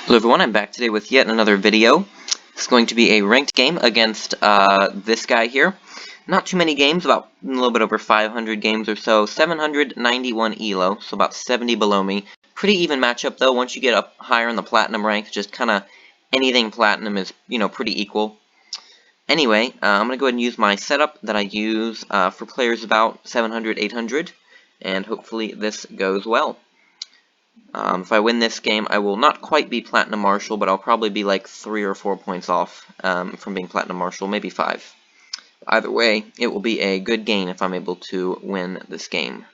Hello everyone, I'm back today with yet another video. It's going to be a ranked game against this guy here. Not too many games, about a little bit over 500 games or so. 791 elo, so about 70 below me. Pretty even matchup though. Once you get up higher in the platinum ranks, just kind of anything platinum is, pretty equal. Anyway, I'm going to go ahead and use my setup that I use for players about 700, 800, and hopefully this goes well. If I win this game, I will not quite be Platinum Marshal, but I'll probably be like 3 or 4 points off from being Platinum Marshal, maybe 5. Either way, it will be a good gain if I'm able to win this game.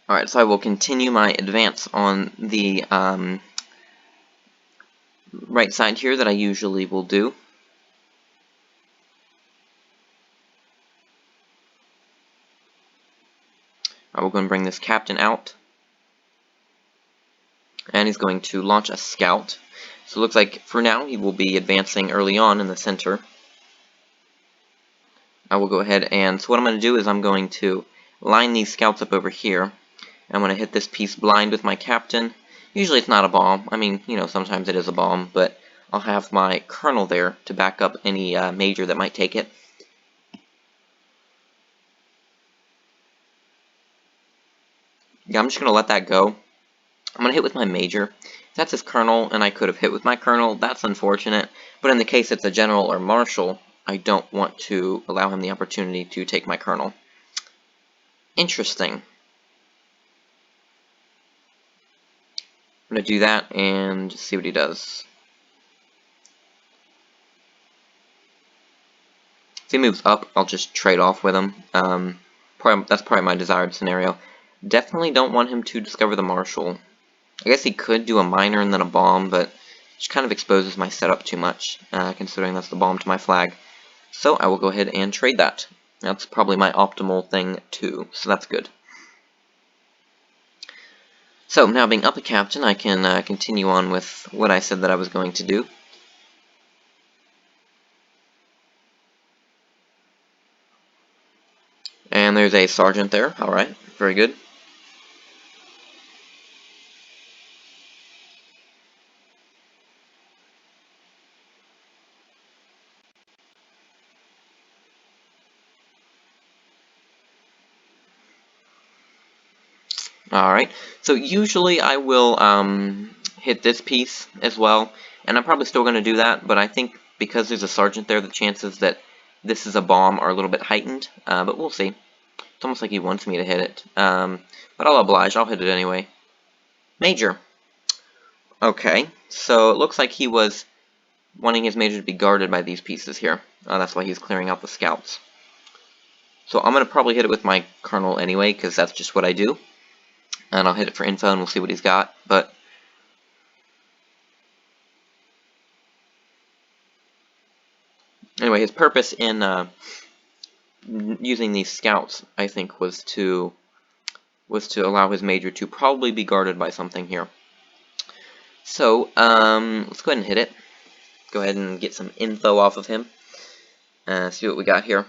Alright, so I will continue my advance on the right side here that I usually will do. I will go and bring this captain out. And he's going to launch a scout. So it looks like for now he will be advancing early on in the center. I will go ahead and, so what I'm going to do is I'm going to line these scouts up over here. I'm going to hit this piece blind with my captain. Usually it's not a bomb. I mean, sometimes it is a bomb, but I'll have my colonel there to back up any major that might take it. Yeah, I'm just going to let that go. I'm going to hit with my major. If that's his colonel, and I could have hit with my colonel, that's unfortunate. But in the case it's a general or marshal, I don't want to allow him the opportunity to take my colonel. Interesting. I'm going to do that and see what he does. If he moves up, I'll just trade off with him. That's probably my desired scenario. Definitely don't want him to discover the marshal. I guess he could do a minor and then a bomb, but it just kind of exposes my setup too much, considering that's the bomb to my flag. So I will go ahead and trade that. That's probably my optimal thing too, so that's good. So now being up a captain, I can continue on with what I said that I was going to do. And there's a sergeant there. Alright, very good. Alright, so usually I will hit this piece as well, and I'm probably still going to do that, but I think because there's a sergeant there, the chances that this is a bomb are a little bit heightened, but we'll see. It's almost like he wants me to hit it, but I'll oblige, I'll hit it anyway. Major. Okay, so it looks like he was wanting his major to be guarded by these pieces here. That's why he's clearing out the scouts. So I'm going to probably hit it with my colonel anyway, because that's just what I do. And I'll hit it for info and we'll see what he's got. But anyway, his purpose in using these scouts, I think, was to allow his major to probably be guarded by something here. So let's go ahead and hit it. Go ahead and get some info off of him. See what we got here.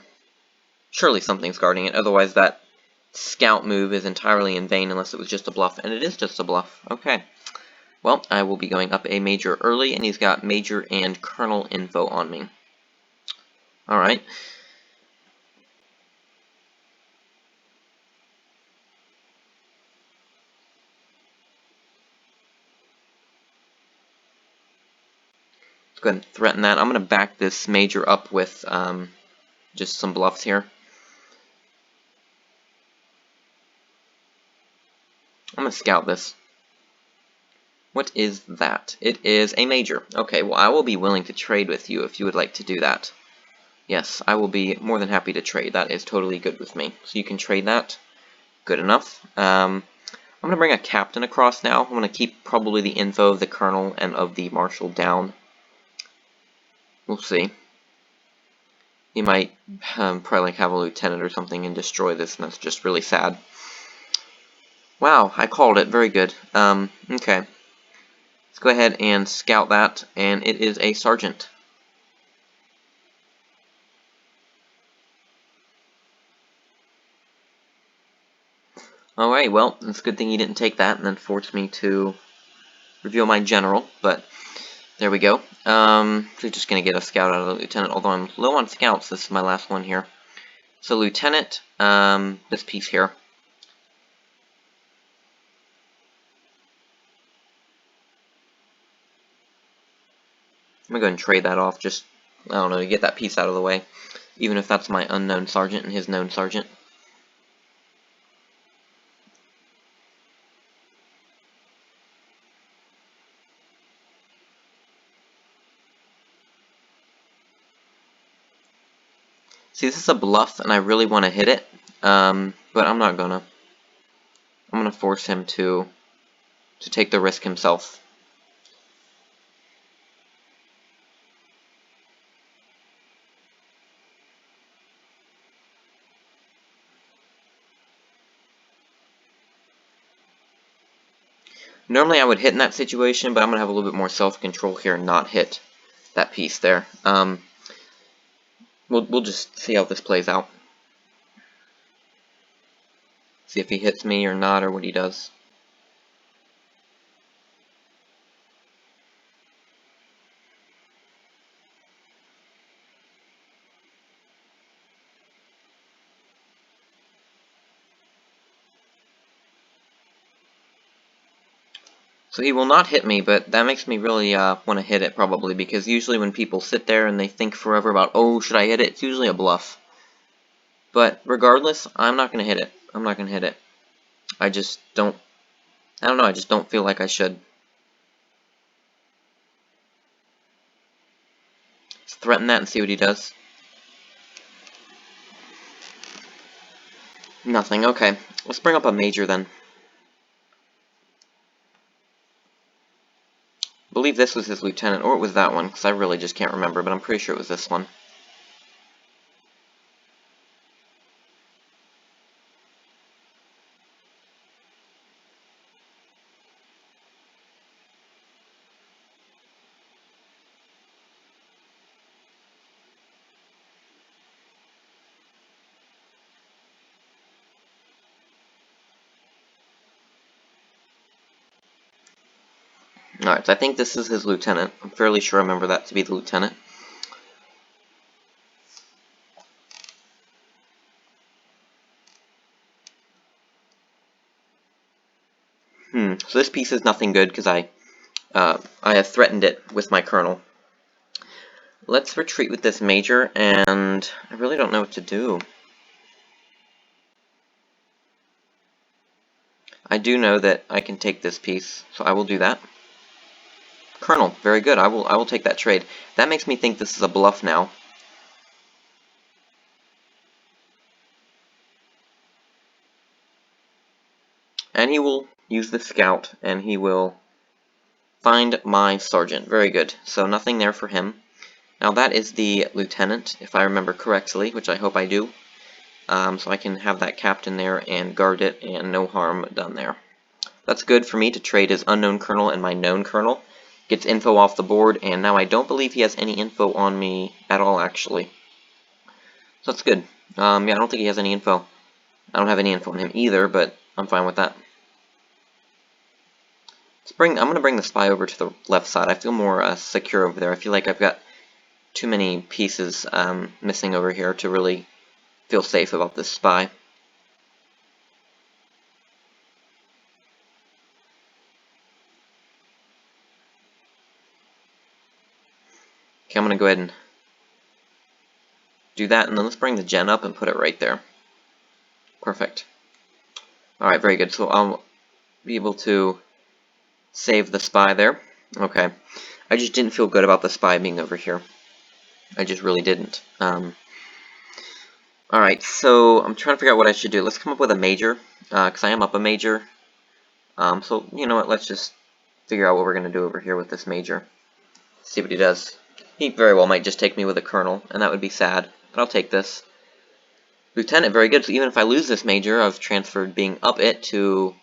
Surely something's guarding it, otherwise that scout move is entirely in vain unless it was just a bluff, and it is just a bluff. Okay. Well, I will be going up a major early, and he's got major and colonel info on me. Alright. Let's go ahead and threaten that. I'm going to back this major up with just some bluffs here. I'm going to scout this. What is that? It is a major. Okay, well, I will be willing to trade with you if you would like to do that. Yes, I will be more than happy to trade. That is totally good with me. So you can trade that. Good enough. I'm going to bring a captain across now. I'm going to keep probably the info of the colonel and of the marshal down. We'll see. He might probably like have a lieutenant or something and destroy this, and that's just really sad. Wow, I called it. Very good. Okay. Let's go ahead and scout that, and it is a sergeant. Alright, well, it's a good thing he didn't take that and then force me to reveal my general, but there we go. So just gonna get a scout out of the lieutenant, although I'm low on scouts. This is my last one here. So lieutenant, this piece here. I'm gonna go ahead and trade that off, just, I don't know, to get that piece out of the way, even if that's my unknown sergeant and his known sergeant. See, this is a bluff, and I really want to hit it, but I'm not gonna. I'm gonna force him to take the risk himself. Normally I would hit in that situation, but I'm gonna have a little bit more self-control here and not hit that piece there. We'll just see how this plays out. See if he hits me or not, or what he does. So he will not hit me, but that makes me really want to hit it probably, because usually when people sit there and they think forever about, oh, should I hit it, it's usually a bluff. But regardless, I'm not going to hit it. I'm not going to hit it. I just don't, I don't know, I just don't feel like I should. Let's threaten that and see what he does. Nothing, okay. Let's bring up a major then. I believe this was his lieutenant, or it was that one, because I really just can't remember, but I'm pretty sure it was this one. Alright, so I think this is his lieutenant. I'm fairly sure I remember that to be the lieutenant. So this piece is nothing good because I have threatened it with my colonel. Let's retreat with this major, and I really don't know what to do. I do know that I can take this piece, so I will do that. Colonel, very good. I will take that trade. That makes me think this is a bluff now. And he will use the scout, and he will find my sergeant. Very good. So nothing there for him. Now that is the lieutenant, if I remember correctly, which I hope I do. So I can have that captain there and guard it, and no harm done there. That's good for me to trade his unknown colonel and my known colonel. Gets info off the board, and now I don't believe he has any info on me at all, actually. So that's good. Yeah, I don't think he has any info. I don't have any info on him either, but I'm fine with that. I'm going to bring the spy over to the left side. I feel more secure over there. I feel like I've got too many pieces missing over here to really feel safe about this spy. Okay, I'm going to go ahead and do that, and then let's bring the gen up and put it right there. Perfect. Alright, very good. So I'll be able to save the spy there. Okay. I just didn't feel good about the spy being over here. I just really didn't. Alright, so I'm trying to figure out what I should do. Let's come up with a major, because I am up a major. So, you know what, let's just figure out what we're going to do over here with this major. See what he does. He very well might just take me with a colonel, and that would be sad, but I'll take this. Lieutenant, very good. So even if I lose this major, I've transferred being up it to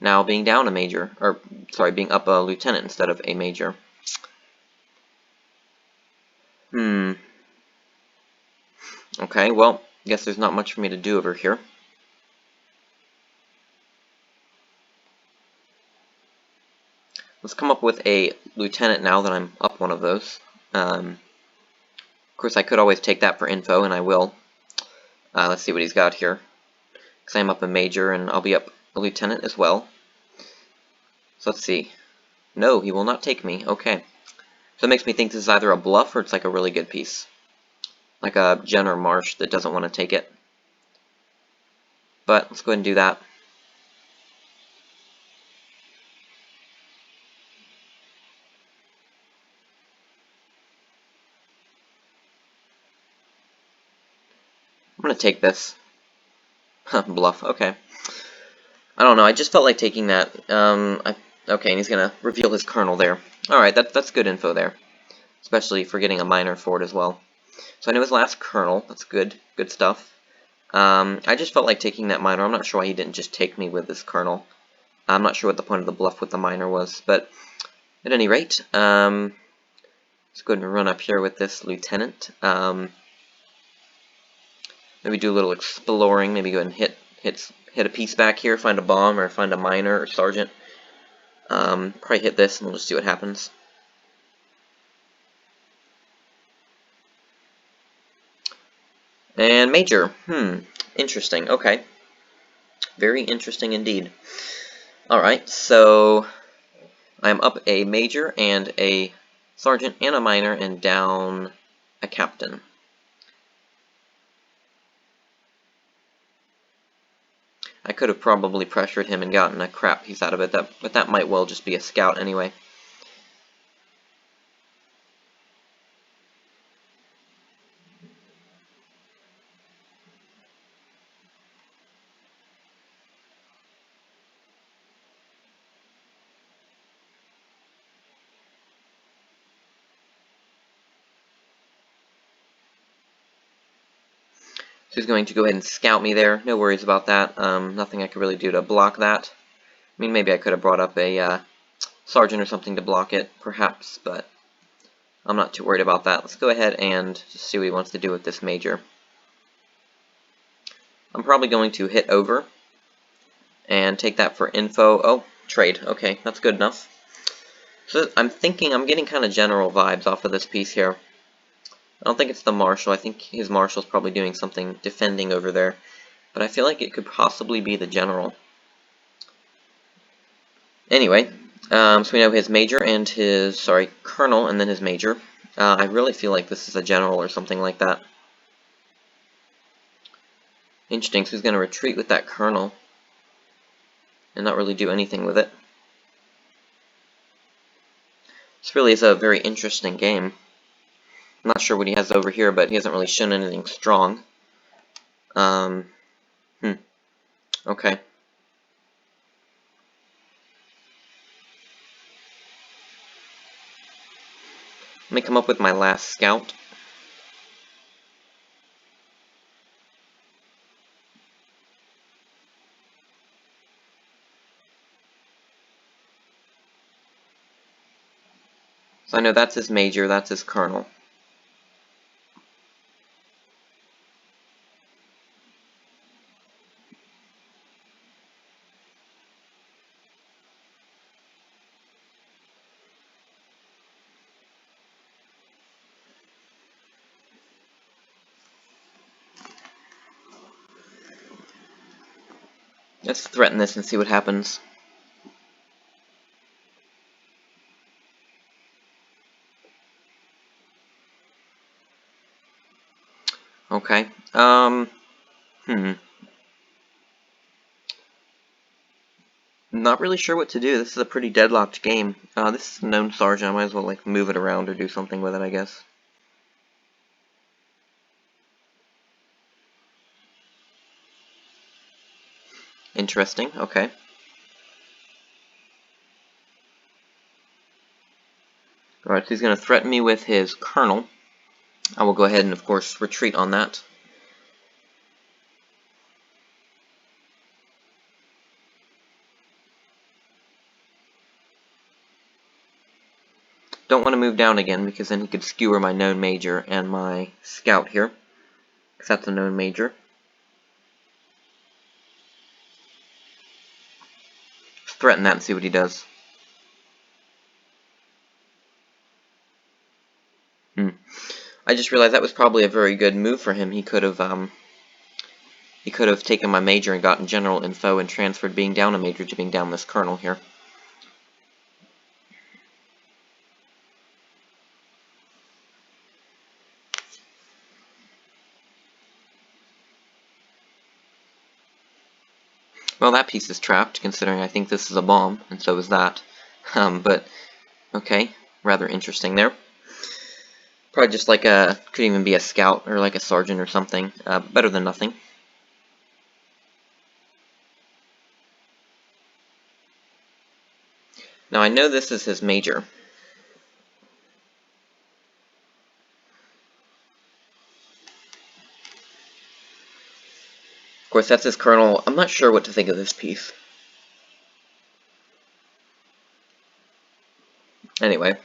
now being down a major. Or, sorry, being up a lieutenant instead of a major. Okay, well, guess there's not much for me to do over here. Let's come up with a lieutenant now that I'm up one of those. Of course, I could always take that for info, and I will. Let's see what he's got here. Because I'm up a major, and I'll be up a lieutenant as well. So let's see. No, he will not take me. Okay. So it makes me think this is either a bluff or it's like a really good piece. Like a Jen or Marsh that doesn't want to take it. But let's go ahead and do that. I'm going to take this. Bluff, okay. I don't know, I just felt like taking that. Okay, and he's going to reveal his colonel there. Alright, that's good info there. Especially for getting a minor for it as well. So I know his last colonel. That's good. Good stuff. I just felt like taking that minor. I'm not sure why he didn't just take me with this colonel. I'm not sure what the point of the bluff with the minor was. But at any rate, let's go ahead and run up here with this lieutenant. Maybe do a little exploring. Maybe go ahead and hit a piece back here. Find a bomb or find a minor or sergeant. Probably hit this and we'll just see what happens. And major. Interesting. Okay. Very interesting indeed. Alright, so I'm up a major and a sergeant and a minor and down a captain. I could have probably pressured him and gotten a crap piece out of it, but that might well just be a scout anyway. So he's going to go ahead and scout me there. No worries about that. Nothing I could really do to block that. I mean, maybe I could have brought up a sergeant or something to block it, perhaps, but I'm not too worried about that. Let's go ahead and just see what he wants to do with this major. I'm probably going to hit over and take that for info. Oh, trade. Okay, that's good enough. So I'm getting kind of general vibes off of this piece here. I don't think it's the marshal. I think his marshal's probably doing something defending over there. But I feel like it could possibly be the general. Anyway, so we know his major and his, colonel, and then his major. I really feel like this is a general or something like that. Interesting, so he's going to retreat with that colonel and not really do anything with it. This really is a very interesting game. I'm not sure what he has over here, but he hasn't really shown anything strong. Okay. Let me come up with my last scout. So I know that's his major, that's his colonel. Let's threaten this and see what happens. Okay. Not really sure what to do. This is a pretty deadlocked game. This is a known sergeant. I might as well like move it around or do something with it, I guess. Interesting. Okay. Alright, so he's going to threaten me with his colonel. I will go ahead and, of course, retreat on that. Don't want to move down again, because then he could skewer my known major and my scout here. Because that's a known major. Just threaten that and see what he does. I just realized that was probably a very good move for him. He could have taken my major and gotten general info and transferred being down a major to being down this colonel here. Well, that piece is trapped, considering I think this is a bomb, and so is that. But, okay, rather interesting there. Probably just like could even be a scout, or like a sergeant or something. Better than nothing. Now, I know this is his major. Of course, that's his colonel. I'm not sure what to think of this piece. Anyway.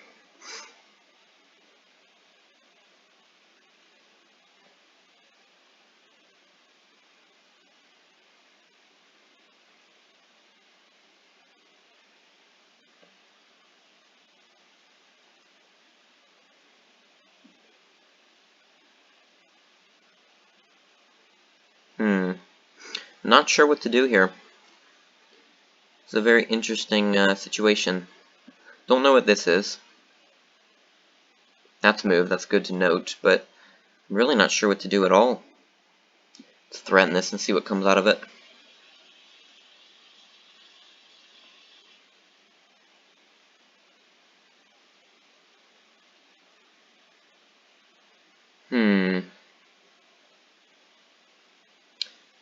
Not sure what to do here. It's a very interesting situation. Don't know what this is. That's a move, that's good to note, but I'm really not sure what to do at all. Let's threaten this and see what comes out of it.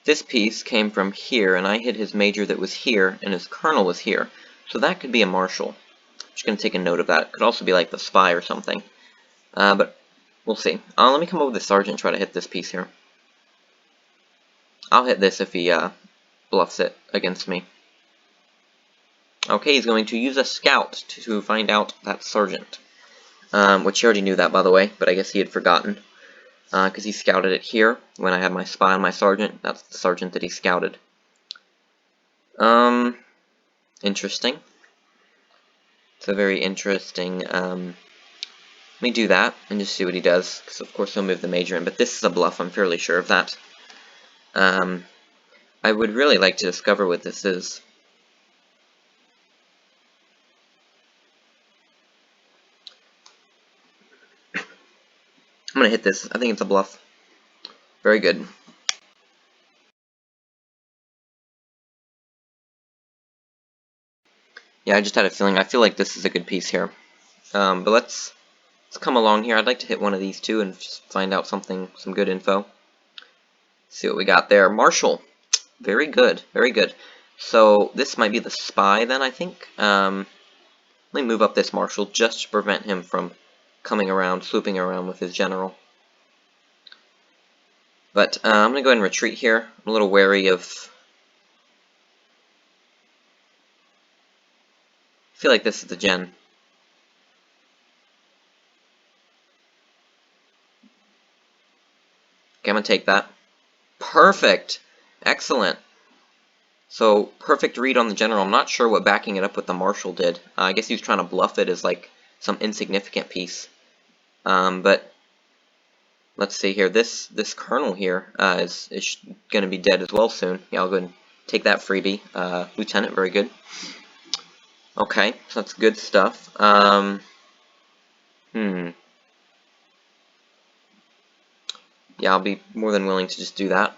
This piece came from here, and I hit his major that was here, and his colonel was here. So that could be a marshal. I'm just going to take a note of that. Could also be like the spy or something. But we'll see. Let me come over with the sergeant and try to hit this piece here. I'll hit this if he bluffs it against me. Okay, he's going to use a scout to find out that sergeant. Which he already knew that, by the way, but I guess he had forgotten. Because he scouted it here when I had my spy on my sergeant. That's the sergeant that he scouted. Interesting. It's a very interesting, let me do that and just see what he does, because of course he'll move the major in, but this is a bluff, I'm fairly sure of that. I would really like to discover what this is. I'm going to hit this. I think it's a bluff. Very good. Yeah, I just had a feeling. I feel like this is a good piece here. But let's come along here. I'd like to hit one of these two and just find out some good info. See what we got there. Marshal. Very good. Very good. So this might be the spy then, I think. Let me move up this marshal just to prevent him from coming around, swooping around with his general. But I'm going to go ahead and retreat here. I'm a little wary of... I feel like this is the gen. Okay, I'm going to take that. Perfect! Excellent. So, perfect read on the general. I'm not sure what backing it up with the marshal did. I guess he was trying to bluff it as like some insignificant piece. But let's see here. This colonel here is going to be dead as well soon. Yeah, I'll go ahead and take that freebie. Lieutenant, very good. Okay, so that's good stuff. Yeah, I'll be more than willing to just do that.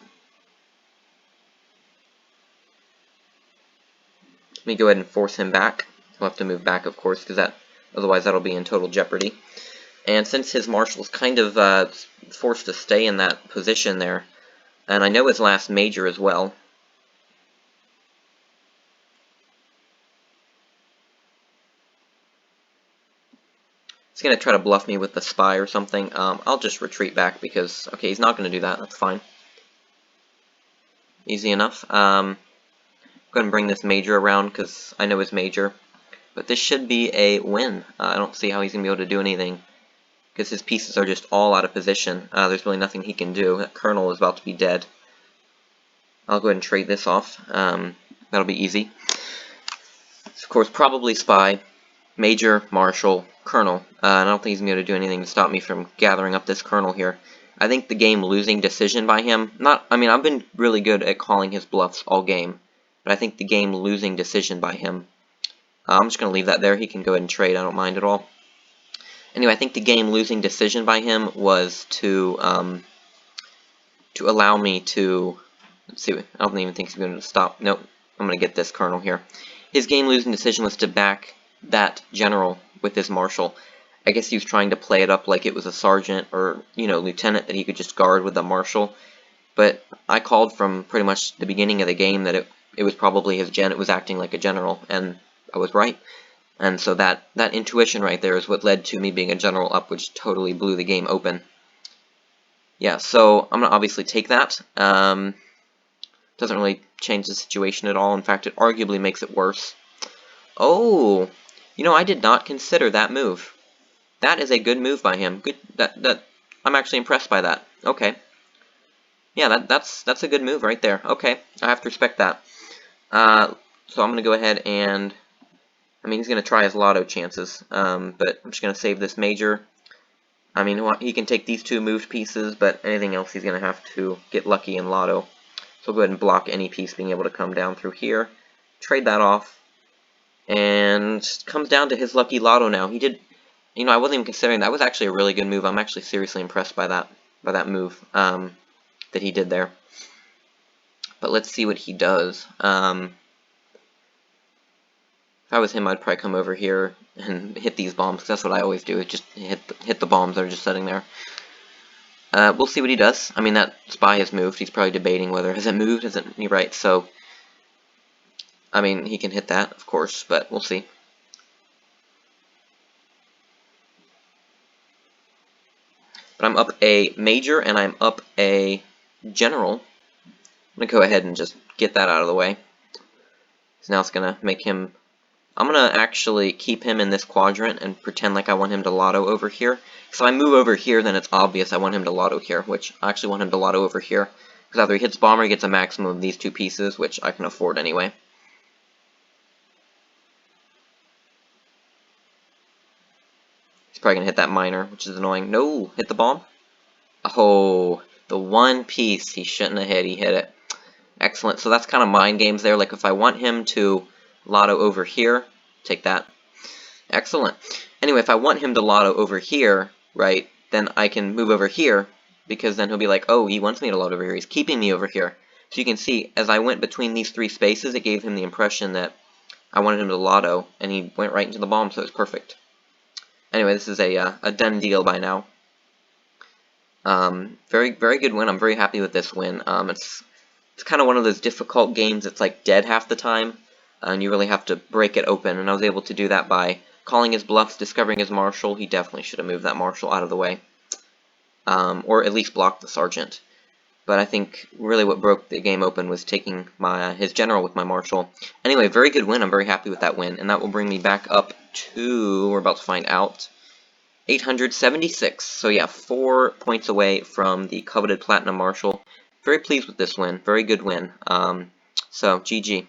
Let me go ahead and force him back. He'll have to move back, of course, because otherwise that'll be in total jeopardy. And since his marshal's kind of forced to stay in that position there, and I know his last major as well. He's He's going to try to bluff me with the spy or something. I'll just retreat back because, okay, he's not going to do that. That's fine. Easy enough. Go ahead and bring this major around because I know his major. But this should be a win. I don't see how he's going to be able to do anything because his pieces are just all out of position. There's really nothing he can do. That colonel is about to be dead. I'll go ahead and trade this off. That'll be easy. Of course, probably spy, major, marshal, colonel. I don't think he's going to be able to do anything to stop me from gathering up this colonel here. I think the game losing decision by him, I've been really good at calling his bluffs all game, but I think the game losing decision by him, I'm just going to leave that there. He can go ahead and trade. I don't mind at all. Anyway, I think the game losing decision by him was to allow me to, let's see, I don't even think he's going to stop. Nope, I'm going to get this colonel here. His game losing decision was to back that general with his marshal. I guess he was trying to play it up like it was a sergeant or, lieutenant that he could just guard with a marshal. But I called from pretty much the beginning of the game that it was probably his it was acting like a general, and I was right. And so that intuition right there is what led to me being a general up, which totally blew the game open. Yeah, so I'm going to obviously take that. Doesn't really change the situation at all. In fact, it arguably makes it worse. Oh, I did not consider that move. That is a good move by him. Good. I'm actually impressed by that. Okay. Yeah, that's a good move right there. Okay, I have to respect that. So I'm going to go ahead and, he's going to try his lotto chances, but I'm just going to save this major. He can take these two moved pieces, but anything else he's going to have to get lucky in lotto. So I'll go ahead and block any piece being able to come down through here. Trade that off. And comes down to his lucky lotto now. He did, I wasn't even considering that. Was actually a really good move. I'm actually seriously impressed by that move that he did there. But let's see what he does. If I was him, I'd probably come over here and hit these bombs, because that's what I always do, is just hit the bombs that are just sitting there. We'll see what he does. That spy has moved. He's probably debating whether, has it moved? You're right, so, he can hit that, of course, but we'll see. But I'm up a major, and I'm up a general. I'm going to go ahead and just get that out of the way. So now it's going to make him, I'm going to actually keep him in this quadrant and pretend like I want him to lotto over here. So if I move over here, then it's obvious I want him to lotto here, which I actually want him to lotto over here. Because after he hits bomber, he gets a maximum of these two pieces, which I can afford anyway. He's probably going to hit that minor, which is annoying. No, hit the bomb. Oh, the one piece he shouldn't have hit, he hit it. Excellent. So that's kind of mind games there. Like if I want him to lotto over here, take that. Excellent. Anyway, if I want him to lotto over here, right, then I can move over here, because then he'll be like, oh, he wants me to lotto over here. He's keeping me over here. So you can see, as I went between these three spaces, it gave him the impression that I wanted him to lotto, and he went right into the bomb, so it's perfect. Anyway, this is a done deal by now. Very, very good win. I'm very happy with this win. It's kind of one of those difficult games. It's like dead half the time, and you really have to break it open. And I was able to do that by calling his bluffs, discovering his marshal. He definitely should have moved that marshal out of the way, or at least blocked the sergeant. But I think really what broke the game open was taking his general with my marshal. Anyway, very good win. I'm very happy with that win, and that will bring me back up to, we're about to find out, 876. So yeah, 4 points away from the coveted platinum marshal. Very pleased with this win. Very good win. So GG.